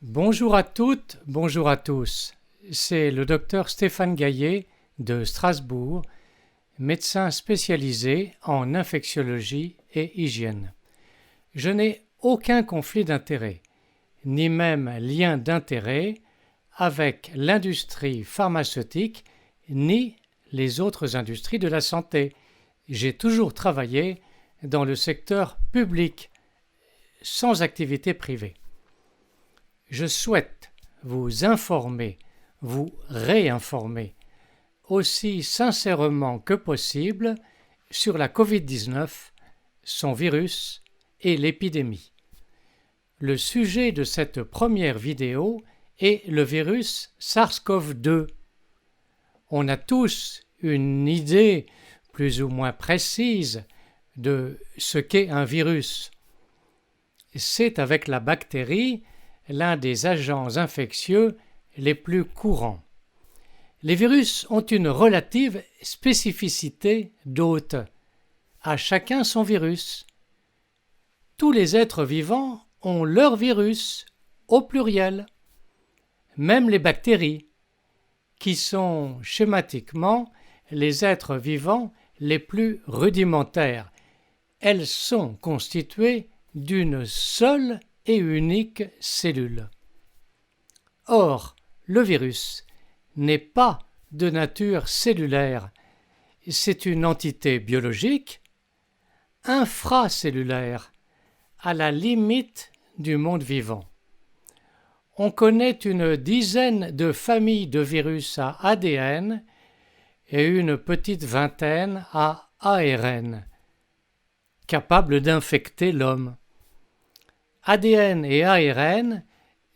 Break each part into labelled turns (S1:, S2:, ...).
S1: Bonjour à toutes, bonjour à tous. C'est le docteur Stéphane Gaillet de Strasbourg, médecin spécialisé en infectiologie et hygiène. Je n'ai aucun conflit d'intérêt, ni même lien d'intérêt avec l'industrie pharmaceutique ni les autres industries de la santé. J'ai toujours travaillé dans le secteur public, sans activité privée. Je souhaite vous informer, vous réinformer, aussi sincèrement que possible sur la Covid-19, son virus et l'épidémie. Le sujet de cette première vidéo est le virus SARS-CoV-2. On a tous une idée plus ou moins précise de ce qu'est un virus. C'est avec la bactérie l'un des agents infectieux les plus courants. Les virus ont une relative spécificité d'hôte. À chacun son virus. Tous les êtres vivants ont leur virus, au pluriel. Même les bactéries, qui sont schématiquement les êtres vivants les plus rudimentaires. Elles sont constituées d'une seule et unique cellule. Or, le virus n'est pas de nature cellulaire, c'est une entité biologique infracellulaire, à la limite du monde vivant. On connaît une dizaine de familles de virus à ADN et une petite vingtaine à ARN, capables d'infecter l'homme. ADN et ARN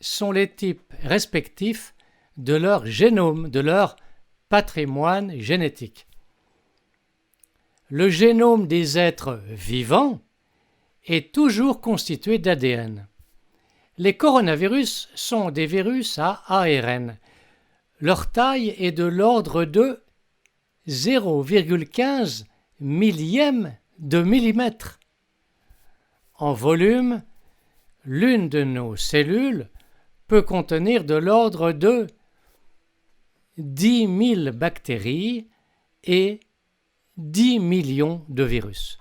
S1: sont les types respectifs de leur génome, de leur patrimoine génétique. Le génome des êtres vivants est toujours constitué d'ADN. Les coronavirus sont des virus à ARN. Leur taille est de l'ordre de 0,15 millième de millimètre. En volume, l'une de nos cellules peut contenir de l'ordre de 10 000 bactéries et 10 millions de virus.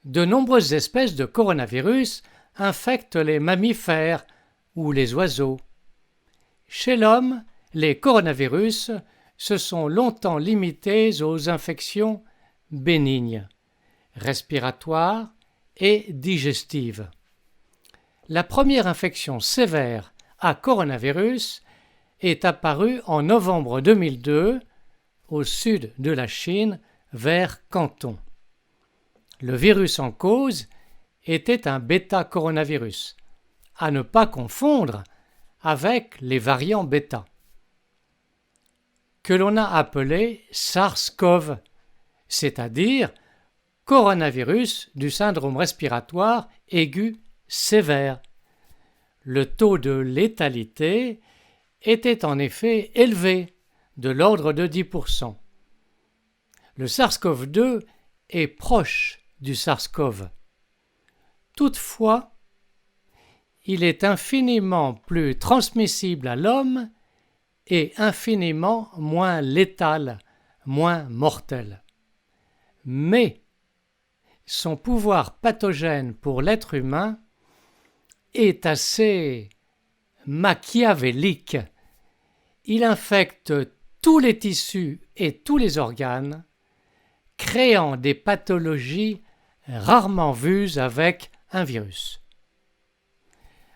S1: De nombreuses espèces de coronavirus infectent les mammifères ou les oiseaux. Chez l'homme, les coronavirus se sont longtemps limités aux infections bénignes, respiratoires et digestives. La première infection sévère à coronavirus est apparue en novembre 2002 au sud de la Chine, vers Canton. Le virus en cause était un bêta-coronavirus, à ne pas confondre avec les variants bêta, que l'on a appelé SARS-CoV, c'est-à-dire coronavirus du syndrome respiratoire aigu sévère. Le taux de létalité était en effet élevé, de l'ordre de 10%. Le SARS-CoV-2 est proche du SARS-CoV. Toutefois, il est infiniment plus transmissible à l'homme et infiniment moins létal, moins mortel. Mais son pouvoir pathogène pour l'être humain est assez machiavélique. Il infecte tous les tissus et tous les organes, créant des pathologies rarement vues avec un virus.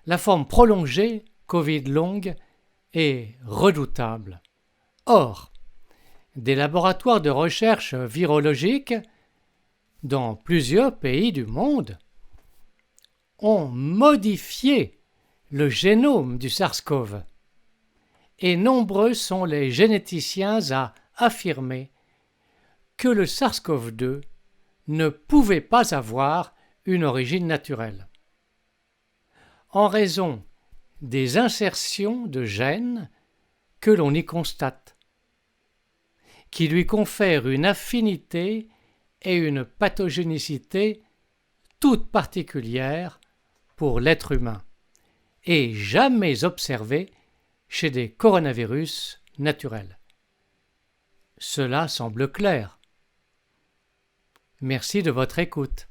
S1: La forme prolongée, Covid longue, est redoutable. Or, des laboratoires de recherche virologique dans plusieurs pays du monde ont modifié le génome du SARS-CoV. Et nombreux sont les généticiens à affirmer que le SARS-CoV-2 ne pouvait pas avoir une origine naturelle. En raison des insertions de gènes que l'on y constate, qui lui confèrent une affinité et une pathogénicité toute particulière pour l'être humain, et jamais observée chez des coronavirus naturels. Cela semble clair. Merci de votre écoute.